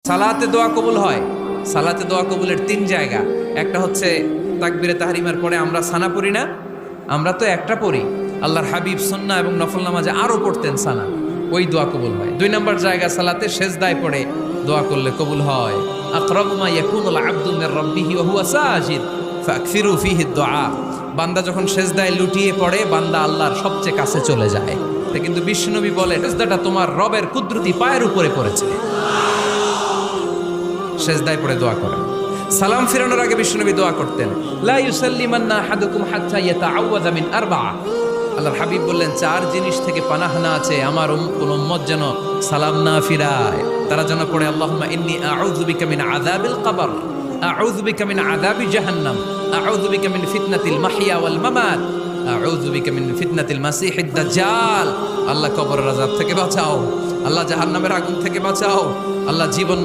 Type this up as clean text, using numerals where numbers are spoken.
সালাতে দোয়া কবুল হয়। সালাতে দোয়া কবুলের 3 জায়গা। একটা হচ্ছে তাকবীরে তাহরিমার পরে আমরা সানা পড়ি না, আমরা তো একটা পড়ি। আল্লাহর হাবিব সুন্নাহ এবং নফল নামাজে আরো পড়তেন সানা, ওই দোয়া কবুল হয়। 2 নম্বর জায়গা সালাতে সেজদায় পড়ে দোয়া করলে কবুল হয়। আকরাবু মা ইয়াকুনুল আবদু মির রাব্বিহি ওয়া হুয়া সাজিদ ফাকসিরু ফীহি দুআ। বান্দা যখন সেজদায় লুটিয়ে পড়ে বান্দা আল্লাহর সবচেয়ে কাছে চলে যায়। কিন্তু বিশ্বনবী বলে সেজদাটা তোমার রবের কুদরতি পায়ের উপরে পড়েছে। সেজদায় পড়ে দোয়া করেন। সালাম ফিরানোর আগে বিশ্বনবী দোয়া করতেন, লা ইউসাল্লিমান্না আহাদুকুম হাত্তা ইয়াতাআওয়াযা মিন আরবা'a। আল্লাহর হাবিব বললেন 4 জিনিস থেকে পানাহানা আছে, আমার কোন উম্মত যেন সালাম না ফিরায়। তারা যেন পড়ে আল্লাহুম্মা ইন্নী আউযু বিকা মিন আযাবিল কবর, আউযু বিকা মিন আযাবি জাহান্নাম, আউযু বিকা মিন ফিতনাতিল মাহইয়া ওয়াল মামাত, আউযু বিকা মিন ফিতনাতিল মাসিহিদ দাজ্জাল। আল্লাহ কবরের আযাব থেকে বাঁচাও, আল্লাহ জাহান্নামের আগুন থেকে বাঁচাও, আল্লাহ জীবন